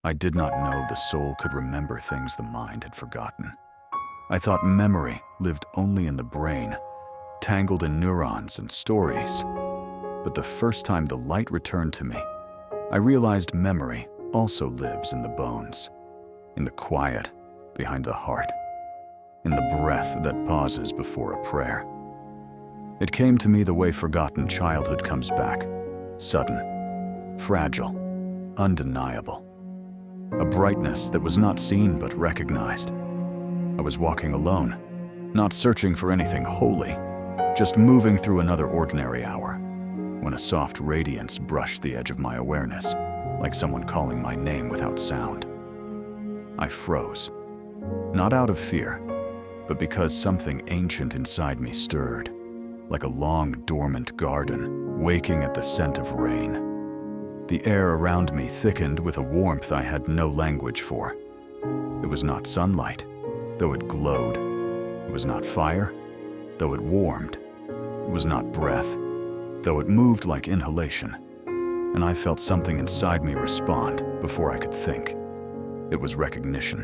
I did not know the soul could remember things the mind had forgotten. I thought memory lived only in the brain, tangled in neurons and stories. But the first time the light returned to me, I realized memory also lives in the bones, in the quiet behind the heart, in the breath that pauses before a prayer. It came to me the way forgotten childhood comes back, sudden, fragile, undeniable. A brightness that was not seen but recognized. I was walking alone, not searching for anything holy, just moving through another ordinary hour, when a soft radiance brushed the edge of my awareness, like someone calling my name without sound. I froze, not out of fear, but because something ancient inside me stirred, like a long dormant garden, waking at the scent of rain. The air around me thickened with a warmth I had no language for. It was not sunlight, though it glowed. It was not fire, though it warmed. It was not breath, though it moved like inhalation. And I felt something inside me respond before I could think. It was recognition,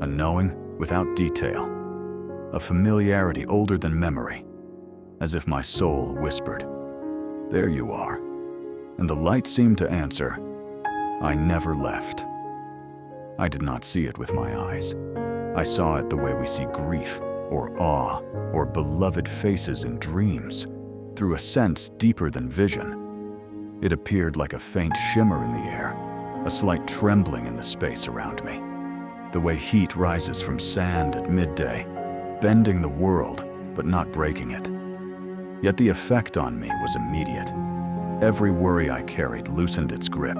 a knowing without detail, a familiarity older than memory, as if my soul whispered, "There you are." And the light seemed to answer, "I never left." I did not see it with my eyes. I saw it the way we see grief, or awe, or beloved faces in dreams, through a sense deeper than vision. It appeared like a faint shimmer in the air, a slight trembling in the space around me, the way heat rises from sand at midday, bending the world, but not breaking it. Yet the effect on me was immediate. Every worry I carried loosened its grip.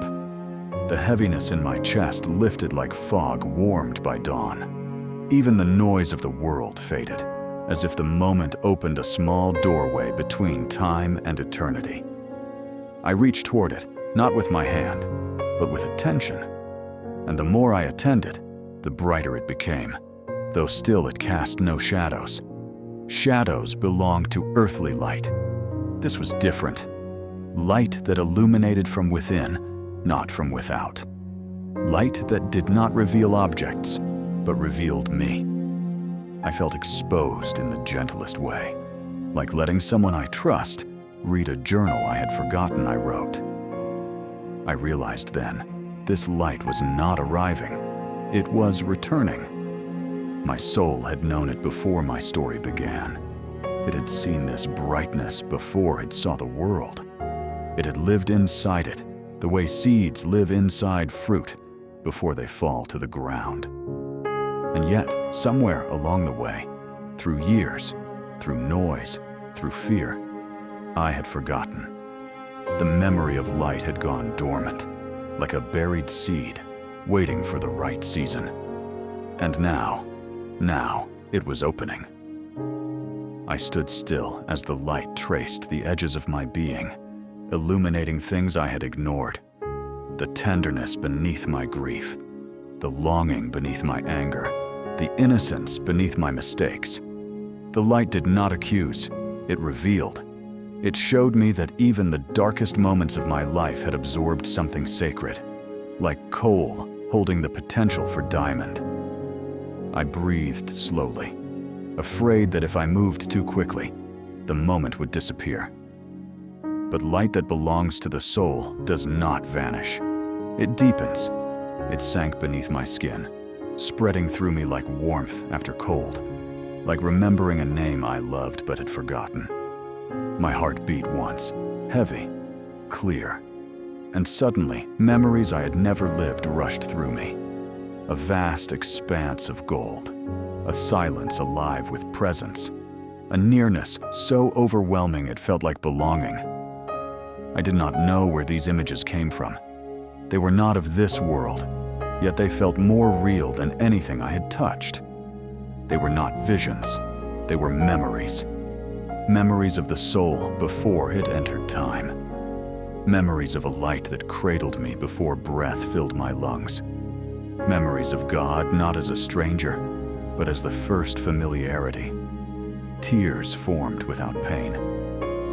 The heaviness in my chest lifted like fog warmed by dawn. Even the noise of the world faded, as if the moment opened a small doorway between time and eternity. I reached toward it, not with my hand, but with attention. And the more I attended, the brighter it became, though still it cast no shadows. Shadows belonged to earthly light. This was different. Light that illuminated from within, not from without. Light that did not reveal objects, but revealed me. I felt exposed in the gentlest way, like letting someone I trust read a journal I had forgotten I wrote. I realized then, this light was not arriving. It was returning. My soul had known it before my story began. It had seen this brightness before it saw the world. It had lived inside it, the way seeds live inside fruit before they fall to the ground. And yet, somewhere along the way, through years, through noise, through fear, I had forgotten. The memory of light had gone dormant, like a buried seed, waiting for the right season. And now it was opening. I stood still as the light traced the edges of my being, illuminating things I had ignored. The tenderness beneath my grief, the longing beneath my anger, the innocence beneath my mistakes. The light did not accuse, it revealed. It showed me that even the darkest moments of my life had absorbed something sacred, like coal holding the potential for diamond. I breathed slowly, afraid that if I moved too quickly, the moment would disappear. But light that belongs to the soul does not vanish. It deepens. It sank beneath my skin, spreading through me like warmth after cold, like remembering a name I loved but had forgotten. My heart beat once, heavy, clear, and suddenly memories I had never lived rushed through me. A vast expanse of gold, a silence alive with presence, a nearness so overwhelming it felt like belonging. I did not know where these images came from. They were not of this world, yet they felt more real than anything I had touched. They were not visions, they were memories. Memories of the soul before it entered time. Memories of a light that cradled me before breath filled my lungs. Memories of God not as a stranger, but as the first familiarity. Tears formed without pain.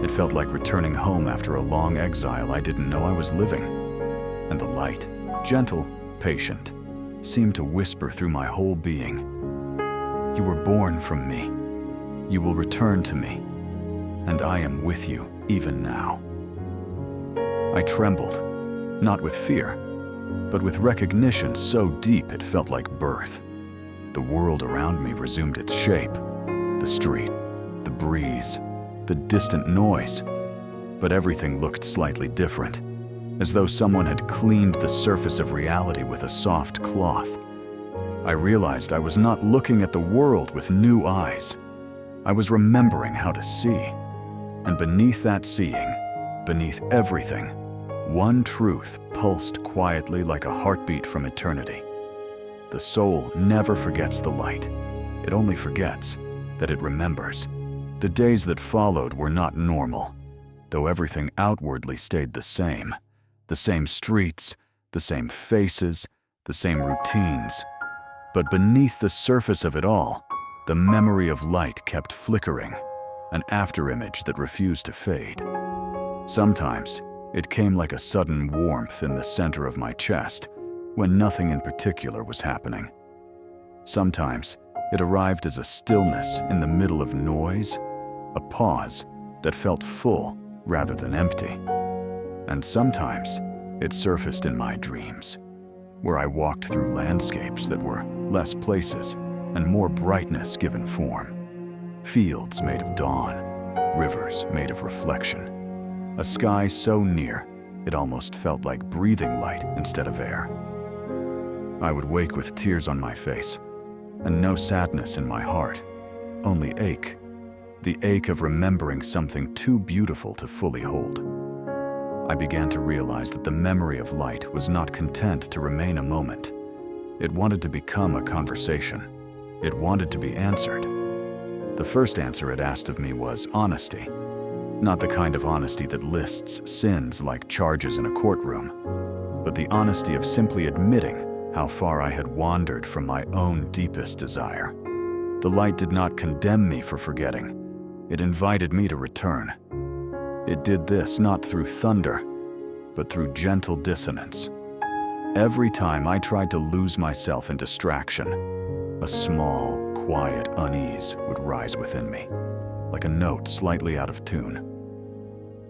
It felt like returning home after a long exile I didn't know I was living. And the light, gentle, patient, seemed to whisper through my whole being. You were born from me. You will return to me, and I am with you even now. I trembled, not with fear, but with recognition so deep it felt like birth. The world around me resumed its shape, the street, the breeze, the distant noise, but everything looked slightly different, as though someone had cleaned the surface of reality with a soft cloth. I realized I was not looking at the world with new eyes. I was remembering how to see. And beneath that seeing, beneath everything, one truth pulsed quietly like a heartbeat from eternity. The soul never forgets the light. It only forgets that it remembers. The days that followed were not normal, though everything outwardly stayed the same. The same streets, the same faces, the same routines. But beneath the surface of it all, the memory of light kept flickering, an afterimage that refused to fade. Sometimes, it came like a sudden warmth in the center of my chest, when nothing in particular was happening. Sometimes, it arrived as a stillness in the middle of noise, a pause that felt full rather than empty. And sometimes, it surfaced in my dreams, where I walked through landscapes that were less places and more brightness given form. Fields made of dawn, rivers made of reflection, a sky so near it almost felt like breathing light instead of air. I would wake with tears on my face, and no sadness in my heart, only ache, the ache of remembering something too beautiful to fully hold. I began to realize that the memory of light was not content to remain a moment. It wanted to become a conversation. It wanted to be answered. The first answer it asked of me was honesty. Not the kind of honesty that lists sins like charges in a courtroom, but the honesty of simply admitting how far I had wandered from my own deepest desire. The light did not condemn me for forgetting. It invited me to return. It did this not through thunder, but through gentle dissonance. Every time I tried to lose myself in distraction, a small, quiet unease would rise within me, like a note slightly out of tune.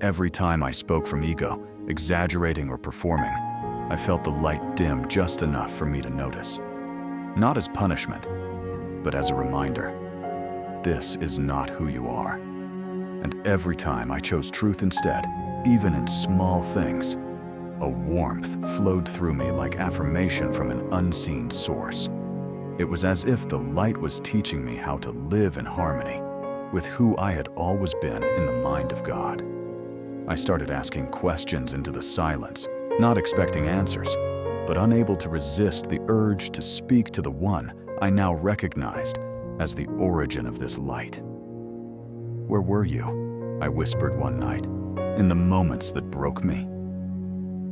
Every time I spoke from ego, exaggerating or performing, I felt the light dim just enough for me to notice. Not as punishment, but as a reminder. This is not who you are. And every time I chose truth instead, even in small things, a warmth flowed through me like affirmation from an unseen source. It was as if the light was teaching me how to live in harmony with who I had always been in the mind of God. I started asking questions into the silence, not expecting answers, but unable to resist the urge to speak to the one I now recognized as the origin of this light. "Where were you?" I whispered one night, in the moments that broke me.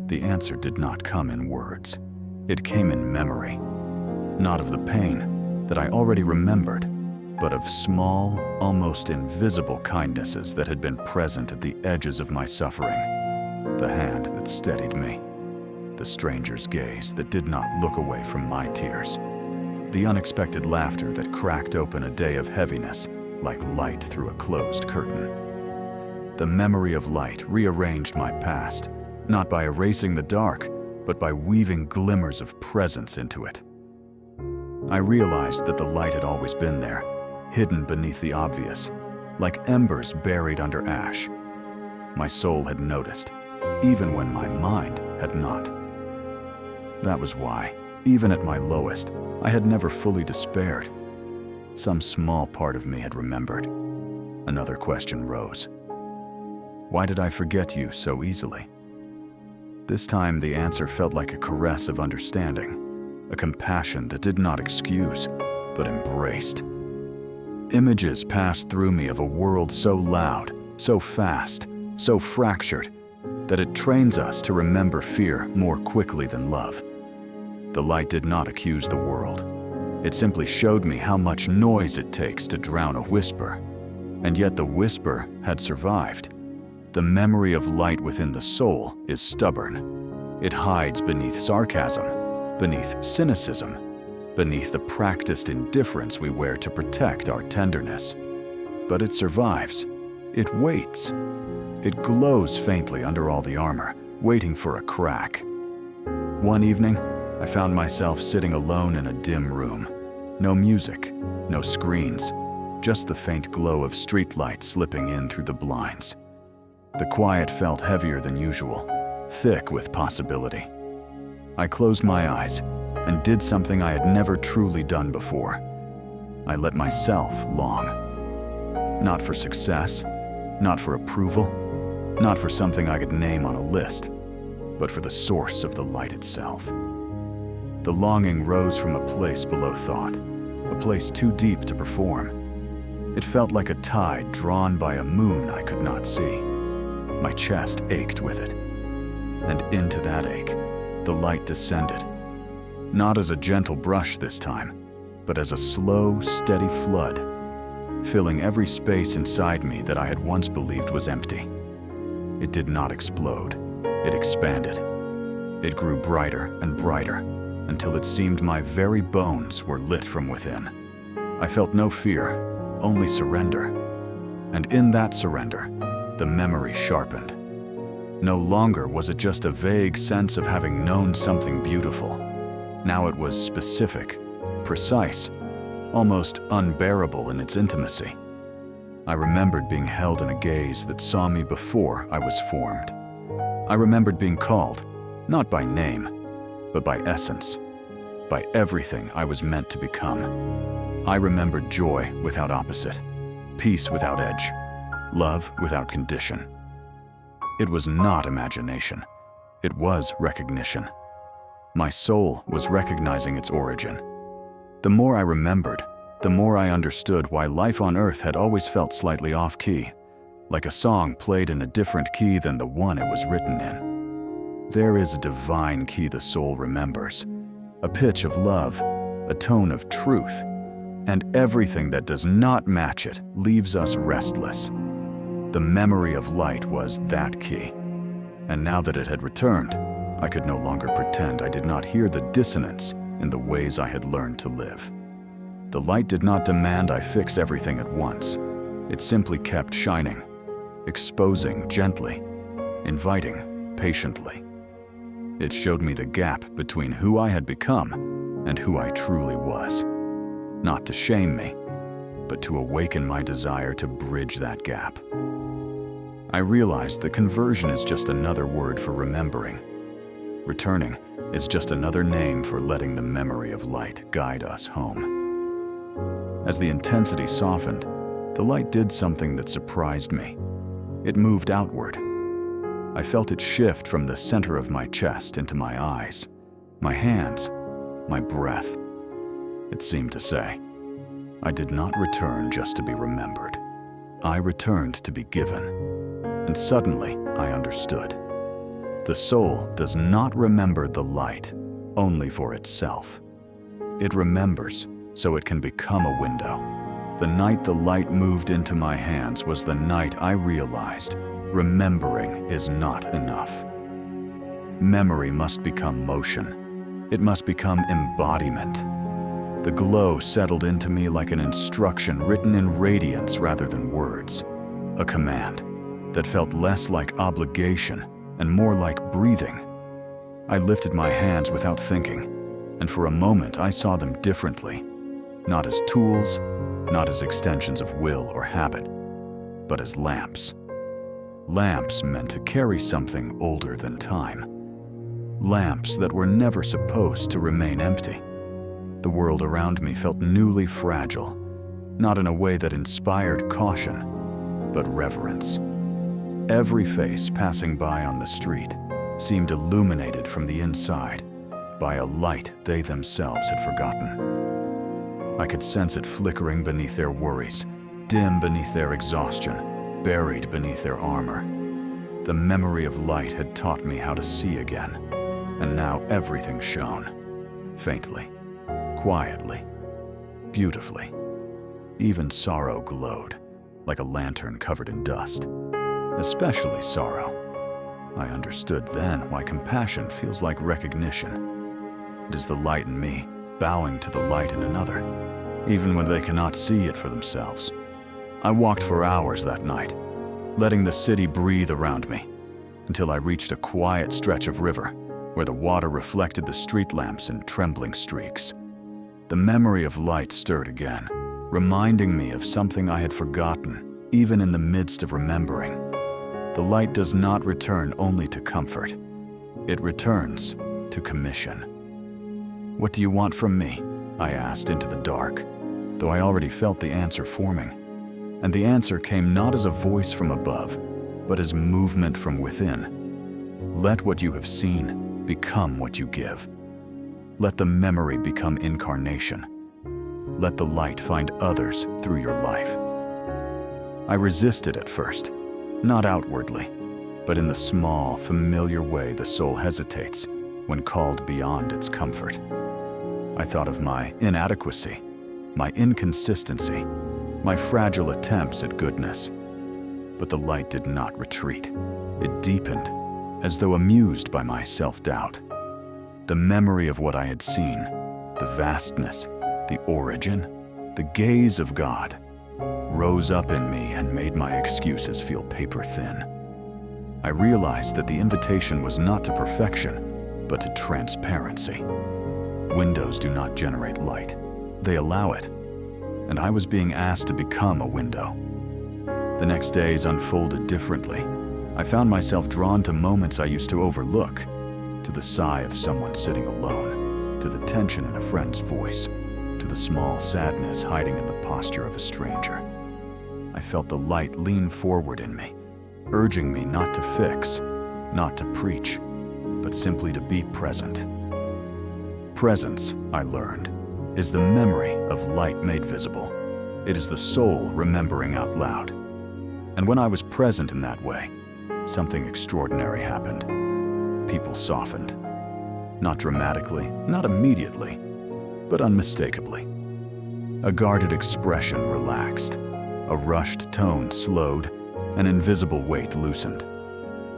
The answer did not come in words. It came in memory. Not of the pain that I already remembered, but of small, almost invisible kindnesses that had been present at the edges of my suffering. The hand that steadied me. The stranger's gaze that did not look away from my tears. The unexpected laughter that cracked open a day of heaviness like light through a closed curtain. The memory of light rearranged my past, not by erasing the dark, but by weaving glimmers of presence into it. I realized that the light had always been there, hidden beneath the obvious, like embers buried under ash. My soul had noticed, even when my mind had not. That was why, even at my lowest, I had never fully despaired. Some small part of me had remembered. Another question rose. Why did I forget you so easily? This time the answer felt like a caress of understanding, a compassion that did not excuse, but embraced. Images passed through me of a world so loud, so fast, so fractured, that it trains us to remember fear more quickly than love. The light did not accuse the world. It simply showed me how much noise it takes to drown a whisper. And yet the whisper had survived. The memory of light within the soul is stubborn. It hides beneath sarcasm, beneath cynicism, beneath the practiced indifference we wear to protect our tenderness. But it survives. It waits. It glows faintly under all the armor, waiting for a crack. One evening, I found myself sitting alone in a dim room. No music, no screens, just the faint glow of streetlights slipping in through the blinds. The quiet felt heavier than usual, thick with possibility. I closed my eyes and did something I had never truly done before. I let myself long. Not for success, not for approval, not for something I could name on a list, but for the source of the light itself. The longing rose from a place below thought, a place too deep to perform. It felt like a tide drawn by a moon I could not see. My chest ached with it. And into that ache, the light descended. Not as a gentle brush this time, but as a slow, steady flood, filling every space inside me that I had once believed was empty. It did not explode. It expanded. It grew brighter and brighter, until it seemed my very bones were lit from within. I felt no fear, only surrender. And in that surrender, the memory sharpened. No longer was it just a vague sense of having known something beautiful. Now it was specific, precise, almost unbearable in its intimacy. I remembered being held in a gaze that saw me before I was formed. I remembered being called, not by name, but by essence, by everything I was meant to become. I remembered joy without opposite, peace without edge, love without condition. It was not imagination. It was recognition. My soul was recognizing its origin. The more I remembered, the more I understood why life on Earth had always felt slightly off-key, like a song played in a different key than the one it was written in. There is a divine key the soul remembers, a pitch of love, a tone of truth, and everything that does not match it leaves us restless. The memory of light was that key, and now that it had returned, I could no longer pretend I did not hear the dissonance in the ways I had learned to live. The light did not demand I fix everything at once. It simply kept shining, exposing gently, inviting patiently. It showed me the gap between who I had become and who I truly was. Not to shame me, but to awaken my desire to bridge that gap. I realized that conversion is just another word for remembering. Returning is just another name for letting the memory of light guide us home. As the intensity softened, the light did something that surprised me. It moved outward. I felt it shift from the center of my chest into my eyes, my hands, my breath. It seemed to say, I did not return just to be remembered. I returned to be given. And suddenly, I understood. The soul does not remember the light only for itself. It remembers so it can become a window. The night the light moved into my hands was the night I realized remembering is not enough. Memory must become motion. It must become embodiment. The glow settled into me like an instruction written in radiance rather than words, a command that felt less like obligation and more like breathing. I lifted my hands without thinking, and for a moment I saw them differently, not as tools, not as extensions of will or habit, but as lamps. Lamps meant to carry something older than time. Lamps that were never supposed to remain empty. The world around me felt newly fragile, not in a way that inspired caution, but reverence. Every face passing by on the street seemed illuminated from the inside by a light they themselves had forgotten. I could sense it flickering beneath their worries, dim beneath their exhaustion, buried beneath their armor. The memory of light had taught me how to see again, and now everything shone, faintly, quietly, beautifully. Even sorrow glowed, like a lantern covered in dust. Especially sorrow. I understood then why compassion feels like recognition. It is the light in me bowing to the light in another, even when they cannot see it for themselves. I walked for hours that night, letting the city breathe around me, until I reached a quiet stretch of river where the water reflected the street lamps in trembling streaks. The memory of light stirred again, reminding me of something I had forgotten, even in the midst of remembering. The light does not return only to comfort. It returns to commission. "What do you want from me?" I asked into the dark, though I already felt the answer forming. And the answer came not as a voice from above, but as movement from within. "Let what you have seen become what you give. Let the memory become incarnation. Let the light find others through your life." I resisted at first, not outwardly, but in the small, familiar way the soul hesitates when called beyond its comfort. I thought of my inadequacy, my inconsistency, my fragile attempts at goodness. But the light did not retreat. It deepened, as though amused by my self-doubt. The memory of what I had seen, the vastness, the origin, the gaze of God, rose up in me and made my excuses feel paper-thin. I realized that the invitation was not to perfection, but to transparency. Windows do not generate light. They allow it. And I was being asked to become a window. The next days unfolded differently. I found myself drawn to moments I used to overlook, to the sigh of someone sitting alone, to the tension in a friend's voice, to the small sadness hiding in the posture of a stranger. I felt the light lean forward in me, urging me not to fix, not to preach, but simply to be present. Presence, I learned, is the memory of light made visible. It is the soul remembering out loud. And when I was present in that way, something extraordinary happened. People softened. Not dramatically, not immediately, but unmistakably. A guarded expression relaxed. A rushed tone slowed. An invisible weight loosened.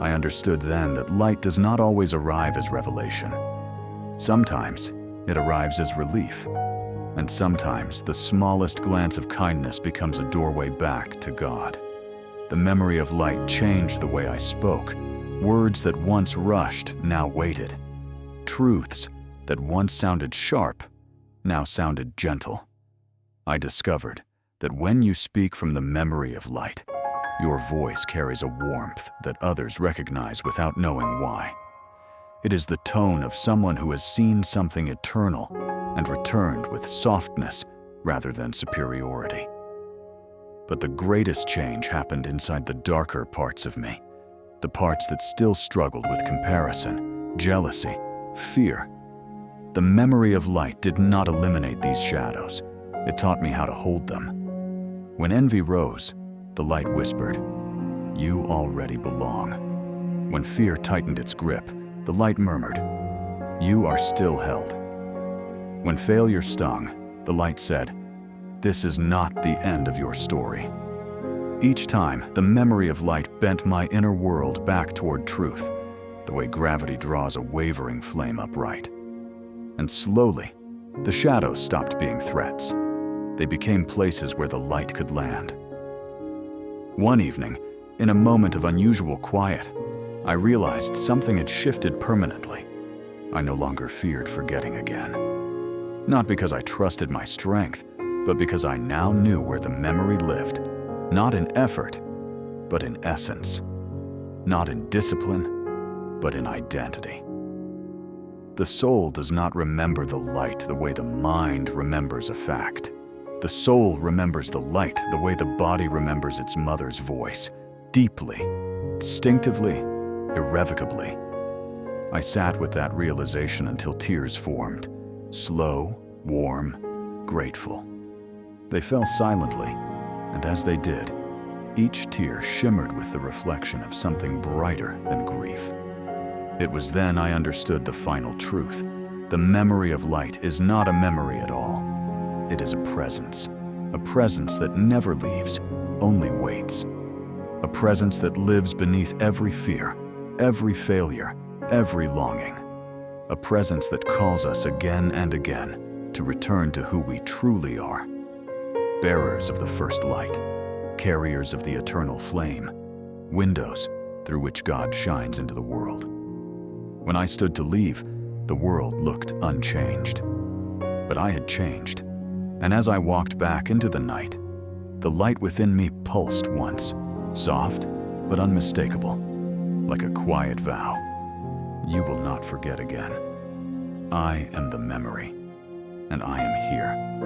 I understood then that light does not always arrive as revelation. Sometimes it arrives as relief. And sometimes the smallest glance of kindness becomes a doorway back to God. The memory of light changed the way I spoke. Words that once rushed now waited. Truths that once sounded sharp now sounded gentle. I discovered that when you speak from the memory of light, your voice carries a warmth that others recognize without knowing why. It is the tone of someone who has seen something eternal and returned with softness rather than superiority. But the greatest change happened inside the darker parts of me, the parts that still struggled with comparison, jealousy, fear. The memory of light did not eliminate these shadows. It taught me how to hold them. When envy rose, the light whispered, "You already belong." When fear tightened its grip, the light murmured, "You are still held." When failure stung, the light said, "This is not the end of your story." Each time, the memory of light bent my inner world back toward truth, the way gravity draws a wavering flame upright. And slowly, the shadows stopped being threats. They became places where the light could land. One evening, in a moment of unusual quiet, I realized something had shifted permanently. I no longer feared forgetting again. Not because I trusted my strength, but because I now knew where the memory lived, not in effort, but in essence. Not in discipline, but in identity. The soul does not remember the light the way the mind remembers a fact. The soul remembers the light the way the body remembers its mother's voice, deeply, distinctively, irrevocably. I sat with that realization until tears formed, slow, warm, grateful. They fell silently, and as they did, each tear shimmered with the reflection of something brighter than grief. It was then I understood the final truth. The memory of light is not a memory at all. It is a presence that never leaves, only waits. A presence that lives beneath every fear, every failure, every longing. a presence that calls us again and again to return to who we truly are. Bearers of the first light, carriers of the eternal flame, windows through which God shines into the world. When I stood to leave, the world looked unchanged. But I had changed, and as I walked back into the night, the light within me pulsed once, soft but unmistakable, like a quiet vow. You will not forget again. I am the memory, and I am here.